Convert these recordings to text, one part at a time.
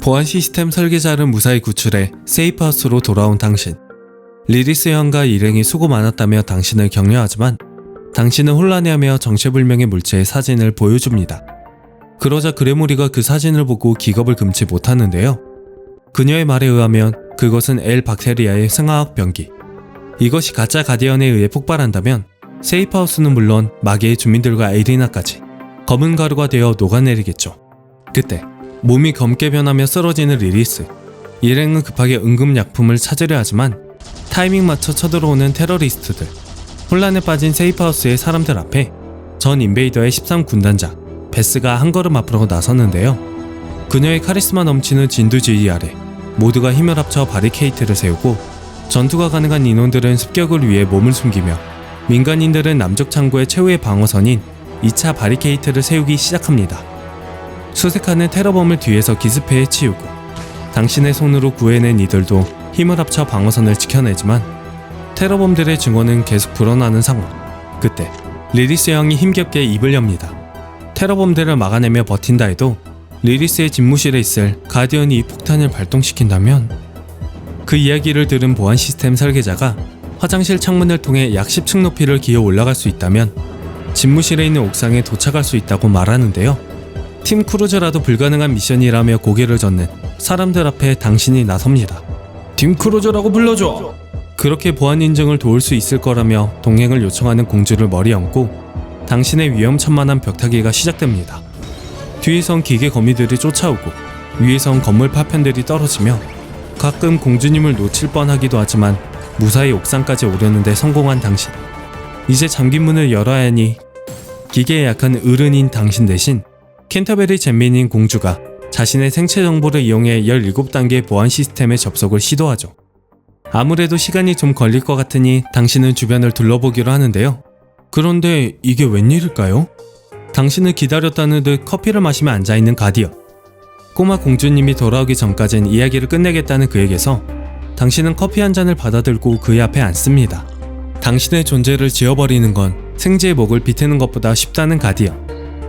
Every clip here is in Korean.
보안 시스템 설계자를 무사히 구출해 세이프하우스로 돌아온 당신. 리리스 여왕과 일행이 수고 많았다며 당신을 격려하지만 당신은 혼란해하며 정체불명의 물체의 사진을 보여줍니다. 그러자 그레모리가 그 사진을 보고 기겁을 금치 못하는데요. 그녀의 말에 의하면 그것은 엘 박테리아의 생화학 병기. 이것이 가짜 가디언에 의해 폭발한다면 세이프하우스는 물론 마계의 주민들과 에리나까지 검은 가루가 되어 녹아내리겠죠. 그때 몸이 검게 변하며 쓰러지는 리리스. 일행은 급하게 응급약품을 찾으려 하지만 타이밍 맞춰 쳐들어오는 테러리스트들. 혼란에 빠진 세이프하우스의 사람들 앞에 전 인베이더의 13군단장 베스가 한 걸음 앞으로 나섰는데요. 그녀의 카리스마 넘치는 진두지휘 아래 모두가 힘을 합쳐 바리케이트를 세우고 전투가 가능한 인원들은 습격을 위해 몸을 숨기며 민간인들은 남쪽 창고의 최후의 방어선인 2차 바리케이트를 세우기 시작합니다. 수색하는 테러범을 뒤에서 기습해 치우고 당신의 손으로 구해낸 이들도 힘을 합쳐 방어선을 지켜내지만 테러범들의 증오는 계속 불어나는 상황. 그때 리리스 여왕이 힘겹게 입을 엽니다. 테러범들을 막아내며 버틴다 해도 리리스의 집무실에 있을 가디언이 이 폭탄을 발동시킨다면 그 이야기를 들은 보안 시스템 설계자가 화장실 창문을 통해 약 10층 높이를 기어 올라갈 수 있다면 집무실에 있는 옥상에 도착할 수 있다고 말하는데요. 팀 크루즈라도 불가능한 미션이라며 고개를 젓는 사람들 앞에 당신이 나섭니다. 팀 크루즈라고 불러줘! 그렇게 보안 인증을 도울 수 있을 거라며 동행을 요청하는 공주를 머리에 얹고 당신의 위험천만한 벽타기가 시작됩니다. 뒤에선 기계 거미들이 쫓아오고 위에선 건물 파편들이 떨어지며 가끔 공주님을 놓칠 뻔하기도 하지만 무사히 옥상까지 오려는데 성공한 당신. 이제 잠긴 문을 열어야 하니 기계에 약한 어른인 당신 대신 캔터베리 잼민인 공주가 자신의 생체 정보를 이용해 17단계 보안 시스템에 접속을 시도하죠. 아무래도 시간이 좀 걸릴 것 같으니 당신은 주변을 둘러보기로 하는데요. 그런데 이게 웬일일까요? 당신을 기다렸다는 듯 커피를 마시며 앉아있는 가디언. 꼬마 공주님이 돌아오기 전까진 이야기를 끝내겠다는 그에게서 당신은 커피 한 잔을 받아들고 그의 앞에 앉습니다. 당신의 존재를 지워버리는 건 생지의 목을 비트는 것보다 쉽다는 가디언.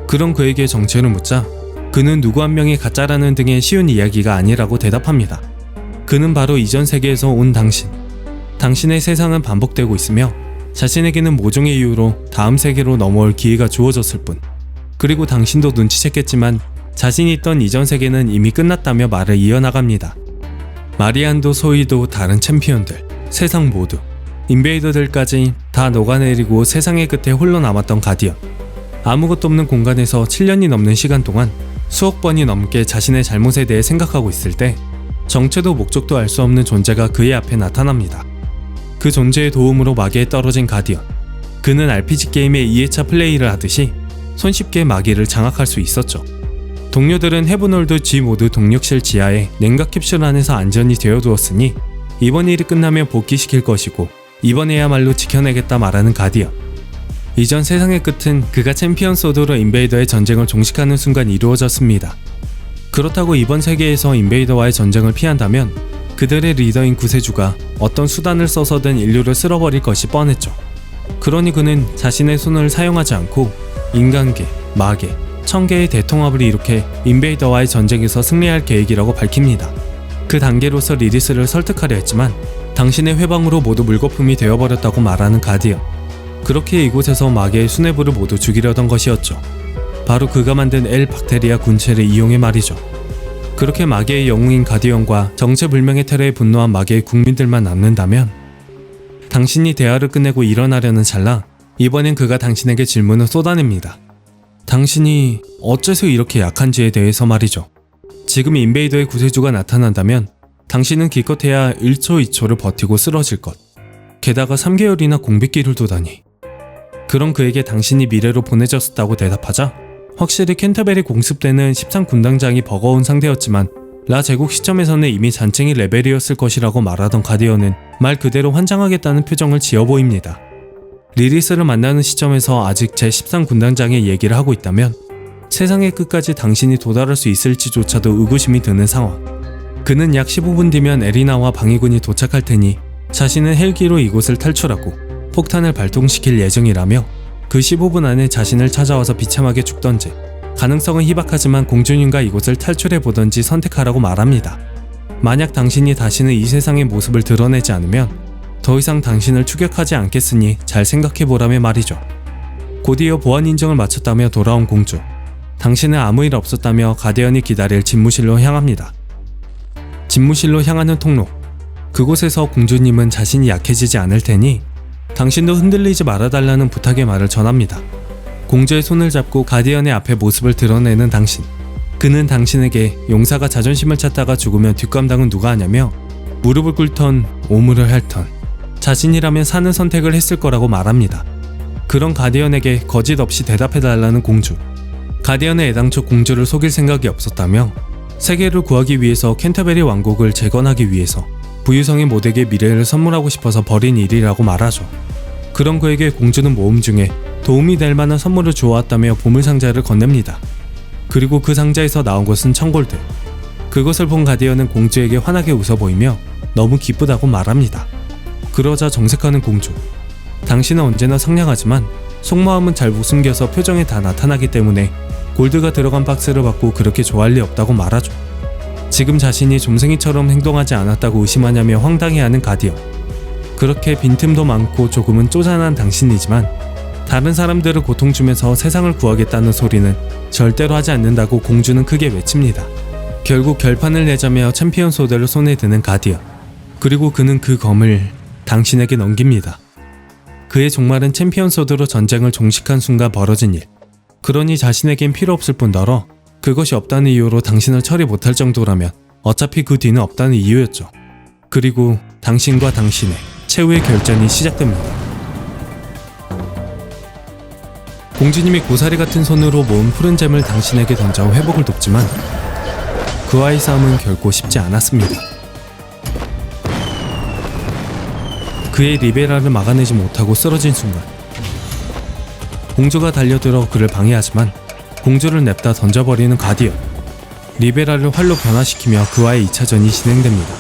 그런 그에게 정체를 묻자 그는 누구 한 명이 가짜라는 등의 쉬운 이야기가 아니라고 대답합니다. 그는 바로 이전 세계에서 온 당신. 당신의 세상은 반복되고 있으며 자신에게는 모종의 이유로 다음 세계로 넘어올 기회가 주어졌을 뿐. 그리고 당신도 눈치챘겠지만 자신이 있던 이전 세계는 이미 끝났다며 말을 이어나갑니다. 마리안도 소이도 다른 챔피언들, 세상 모두, 인베이더들까지 다 녹아내리고 세상의 끝에 홀로 남았던 가디언. 아무것도 없는 공간에서 7년이 넘는 시간 동안 수억 번이 넘게 자신의 잘못에 대해 생각하고 있을 때 정체도 목적도 알 수 없는 존재가 그의 앞에 나타납니다. 그 존재의 도움으로 마계에 떨어진 가디언. 그는 RPG 게임의 2회차 플레이를 하듯이 손쉽게 마계를 장악할 수 있었죠. 동료들은 헤븐홀드 G 모드 동력실 지하에 냉각 캡슐 안에서 안전히 되어두었으니 이번 일이 끝나면 복귀시킬 것이고 이번에야말로 지켜내겠다 말하는 가디언. 이전 세상의 끝은 그가 챔피언 소드로 인베이더의 전쟁을 종식하는 순간 이루어졌습니다. 그렇다고 이번 세계에서 인베이더와의 전쟁을 피한다면 그들의 리더인 구세주가 어떤 수단을 써서든 인류를 쓸어버릴 것이 뻔했죠. 그러니 그는 자신의 손을 사용하지 않고 인간계, 마계, 천계의 대통합을 이룩해 인베이더와의 전쟁에서 승리할 계획이라고 밝힙니다. 그 단계로서 리리스를 설득하려 했지만 당신의 회방으로 모두 물거품이 되어버렸다고 말하는 가디언. 그렇게 이곳에서 마계의 수뇌부를 모두 죽이려던 것이었죠. 바로 그가 만든 엘 박테리아 군체를 이용해 말이죠. 그렇게 마계의 영웅인 가디언과 정체불명의 테러에 분노한 마계의 국민들만 남는다면 당신이 대화를 끝내고 일어나려는 찰나 이번엔 그가 당신에게 질문을 쏟아냅니다. 당신이 어째서 이렇게 약한지에 대해서 말이죠. 지금 인베이더의 구세주가 나타난다면 당신은 기껏해야 1초 2초를 버티고 쓰러질 것. 게다가 3개월이나 공백기를 두다니. 그럼 그에게 당신이 미래로 보내졌다고 대답하자 확실히 캔터베리 공습 때는 13군단장이 버거운 상대였지만 라 제국 시점에서는 이미 잔챙이 레벨이었을 것이라고 말하던 가디언은 말 그대로 환장하겠다는 표정을 지어 보입니다. 리리스를 만나는 시점에서 아직 제13군단장의 얘기를 하고 있다면 세상의 끝까지 당신이 도달할 수 있을지조차도 의구심이 드는 상황. 그는 약 15분 뒤면 에리나와 방위군이 도착할 테니 자신은 헬기로 이곳을 탈출하고 폭탄을 발동시킬 예정이라며 그 15분 안에 자신을 찾아와서 비참하게 죽던지 가능성은 희박하지만 공주님과 이곳을 탈출해보던지 선택하라고 말합니다. 만약 당신이 다시는 이 세상의 모습을 드러내지 않으면 더 이상 당신을 추격하지 않겠으니 잘 생각해보라며 말이죠. 곧이어 보안 인증을 마쳤다며 돌아온 공주. 당신은 아무 일 없었다며 가디언이 기다릴 집무실로 향합니다. 집무실로 향하는 통로. 그곳에서 공주님은 자신이 약해지지 않을 테니 당신도 흔들리지 말아달라는 부탁의 말을 전합니다. 공주의 손을 잡고 가디언의 앞에 모습을 드러내는 당신. 그는 당신에게 용사가 자존심을 찾다가 죽으면 뒷감당은 누가 하냐며 무릎을 꿇던 오물을 핥던 자신이라면 사는 선택을 했을 거라고 말합니다. 그런 가디언에게 거짓 없이 대답해달라는 공주. 가디언은 애당초 공주를 속일 생각이 없었다며 세계를 구하기 위해서 캔터베리 왕국을 재건하기 위해서 부유성의 모두에게 미래를 선물하고 싶어서 벌인 일이라고 말하죠. 그런 그에게 공주는 모험 중에 도움이 될 만한 선물을 주워왔다며 보물상자를 건넵니다. 그리고 그 상자에서 나온 것은 1000골드. 그것을 본 가디언은 공주에게 환하게 웃어 보이며 너무 기쁘다고 말합니다. 그러자 정색하는 공주. 당신은 언제나 상냥하지만 속마음은 잘 못 숨겨서 표정에 다 나타나기 때문에 골드가 들어간 박스를 받고 그렇게 좋아할 리 없다고 말하죠. 지금 자신이 좀생이처럼 행동하지 않았다고 의심하냐며 황당해하는 가디언. 그렇게 빈틈도 많고 조금은 쪼잔한 당신이지만 다른 사람들을 고통주면서 세상을 구하겠다는 소리는 절대로 하지 않는다고 공주는 크게 외칩니다. 결국 결판을 내자며 챔피언 소드를 손에 드는 가디언. 그리고 그는 그 검을 당신에게 넘깁니다. 그의 종말은 챔피언 소드로 전쟁을 종식한 순간 벌어진 일. 그러니 자신에겐 필요 없을 뿐더러 그것이 없다는 이유로 당신을 처리 못할 정도라면 어차피 그 뒤는 없다는 이유였죠. 그리고 당신과 당신의 최후의 결전이 시작됩니다. 공주님이 고사리 같은 손으로 모은 푸른 잼을 당신에게 던져 회복을 돕지만 그와의 싸움은 결코 쉽지 않았습니다. 그의 리베라를 막아내지 못하고 쓰러진 순간 공주가 달려들어 그를 방해하지만 공주를 냅다 던져버리는 가디언. 리베라를 활로 변화시키며 그와의 2차전이 진행됩니다.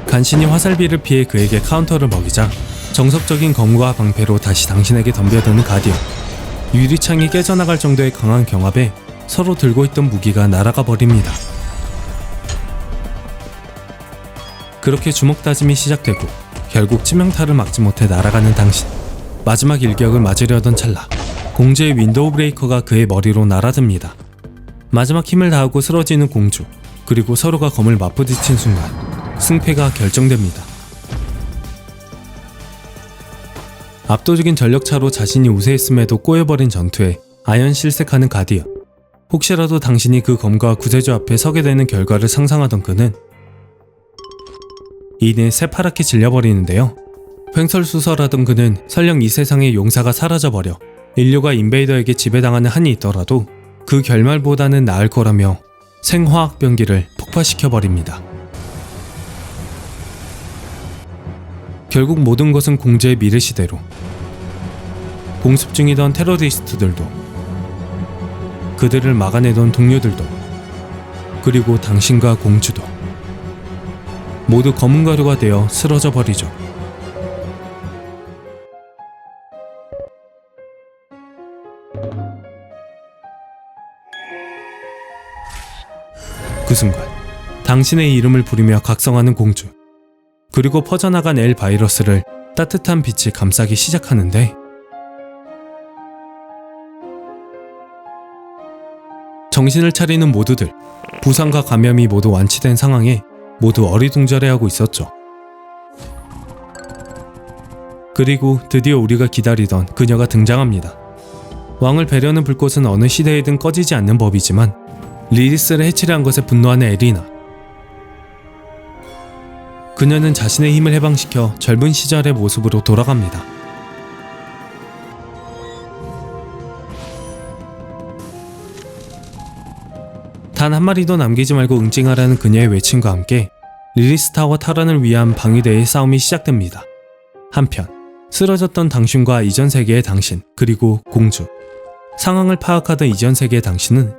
간신히 화살비를 피해 그에게 카운터를 먹이자 정석적인 검과 방패로 다시 당신에게 덤벼드는 가디언. 유리창이 깨져나갈 정도의 강한 경압에 서로 들고 있던 무기가 날아가 버립니다. 그렇게 주먹 다짐이 시작되고 결국 치명타를 막지 못해 날아가는 당신. 마지막 일격을 맞으려던 찰나 공주의 윈도우 브레이커가 그의 머리로 날아듭니다. 마지막 힘을 다하고 쓰러지는 공주. 그리고 서로가 검을 맞부딪힌 순간 승패가 결정됩니다. 압도적인 전력차로 자신이 우세했음에도 꼬여버린 전투에 아연 실색하는 가디언. 혹시라도 당신이 그 검과 구세주 앞에 서게 되는 결과를 상상하던 그는 이내 새파랗게 질려버리는데요. 횡설수설하던 그는 설령 이 세상의 용사가 사라져버려 인류가 인베이더에게 지배당하는 한이 있더라도 그 결말보다는 나을 거라며 생화학병기를 폭파시켜버립니다. 결국 모든 것은 공주의 미르시대로. 공습 중이던 테러리스트들도, 그들을 막아내던 동료들도, 그리고 당신과 공주도 모두 검은 가루가 되어 쓰러져 버리죠. 그 순간 당신의 이름을 부르며 각성하는 공주. 그리고 퍼져나간 엘 바이러스를 따뜻한 빛이 감싸기 시작하는데 정신을 차리는 모두들, 부상과 감염이 모두 완치된 상황에 모두 어리둥절해하고 있었죠. 그리고 드디어 우리가 기다리던 그녀가 등장합니다. 왕을 배려하는 불꽃은 어느 시대에든 꺼지지 않는 법이지만 리리스를 해치려 한 것에 분노하는 에리나. 그녀는 자신의 힘을 해방시켜 젊은 시절의 모습으로 돌아갑니다. 단 한 마리도 남기지 말고 응징하라는 그녀의 외침과 함께 리리스타와 타란을 위한 방위대의 싸움이 시작됩니다. 한편 쓰러졌던 당신과 이전 세계의 당신, 그리고 공주. 상황을 파악하던 이전 세계의 당신은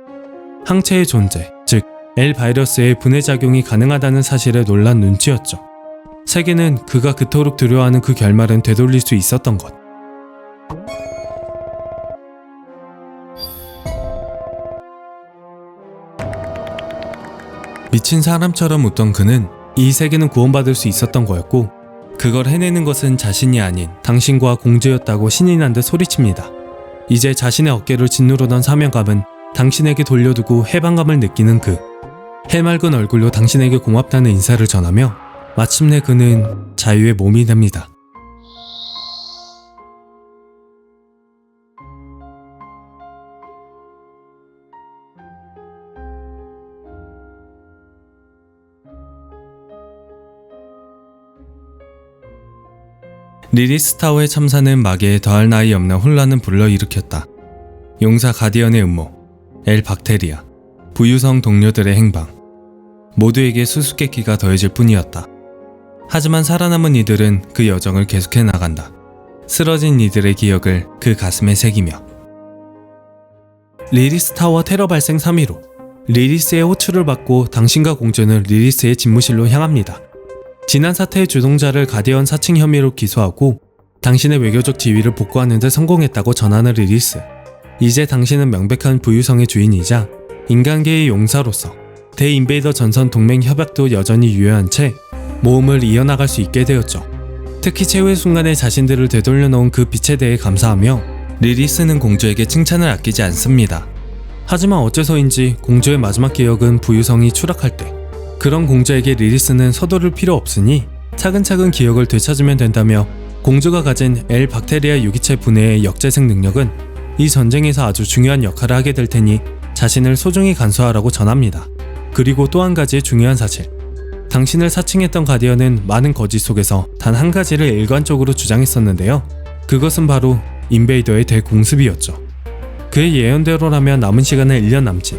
항체의 존재, 즉 엘 바이러스의 분해작용이 가능하다는 사실에 놀란 눈치였죠. 세계는 그가 그토록 두려워하는 그 결말은 되돌릴 수 있었던 것. 미친 사람처럼 웃던 그는 이 세계는 구원받을 수 있었던 거였고 그걸 해내는 것은 자신이 아닌 당신과 공주였다고 신이 난 듯 소리칩니다. 이제 자신의 어깨를 짓누르던 사명감은 당신에게 돌려두고 해방감을 느끼는 그. 해맑은 얼굴로 당신에게 고맙다는 인사를 전하며 마침내 그는 자유의 몸이 됩니다. 리리스 타워의 참사는 마계에 더할 나위 없는 혼란을 불러일으켰다. 용사 가디언의 음모, 엘 박테리아, 부유성 동료들의 행방, 모두에게 수수께끼가 더해질 뿐이었다. 하지만 살아남은 이들은 그 여정을 계속해 나간다. 쓰러진 이들의 기억을 그 가슴에 새기며. 리리스 타워 테러 발생 3일 후 리리스의 호출을 받고 당신과 공주는 리리스의 집무실로 향합니다. 지난 사태의 주동자를 가디언 사칭 혐의로 기소하고 당신의 외교적 지위를 복구하는 데 성공했다고 전하는 리리스. 이제 당신은 명백한 부유성의 주인이자 인간계의 용사로서 대인베이더 전선 동맹 협약도 여전히 유효한 채 모험을 이어나갈 수 있게 되었죠. 특히 최후의 순간에 자신들을 되돌려놓은 그 빛에 대해 감사하며 리리스는 공주에게 칭찬을 아끼지 않습니다. 하지만 어째서인지 공주의 마지막 기억은 부유성이 추락할 때, 그런 공주에게 리리스는 서두를 필요 없으니 차근차근 기억을 되찾으면 된다며 공주가 가진 엘 박테리아 유기체 분해의 역재생 능력은 이 전쟁에서 아주 중요한 역할을 하게 될 테니 자신을 소중히 간수하라고 전합니다. 그리고 또 한 가지의 중요한 사실. 당신을 사칭했던 가디언은 많은 거짓 속에서 단 한 가지를 일관적으로 주장했었는데요. 그것은 바로 인베이더의 대공습이었죠. 그의 예언대로라면 남은 시간은 1년 남짓.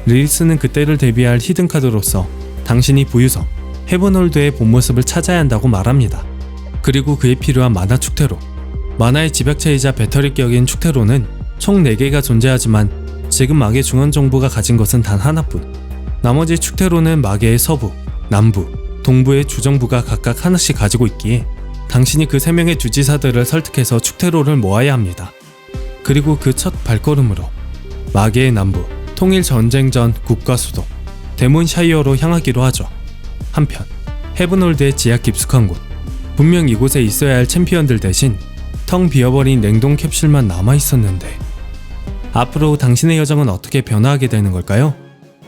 리리스는 그때를 대비할 히든카드로서 당신이 부유성, 헤븐홀드의 본 모습을 찾아야 한다고 말합니다. 그리고 그에 필요한 만화 축테로. 만화의 집약체이자 배터리격인 축테로는 총 4개가 존재하지만 지금 마계 중앙정부가 가진 것은 단 하나뿐. 나머지 축테로는 마계의 서부, 남부, 동부의 주정부가 각각 하나씩 가지고 있기에 당신이 그 3명의 주지사들을 설득해서 축테로를 모아야 합니다. 그리고 그 첫 발걸음으로 마계의 남부, 통일 전쟁 전 국가 수도 데몬샤이어로 향하기로 하죠. 한편 헤븐홀드의 지하 깊숙한 곳, 분명 이곳에 있어야 할 챔피언들 대신 텅 비어버린 냉동 캡슐만 남아있었는데 앞으로 당신의 여정은 어떻게 변화하게 되는 걸까요?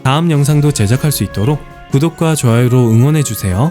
다음 영상도 제작할 수 있도록 구독과 좋아요로 응원해주세요.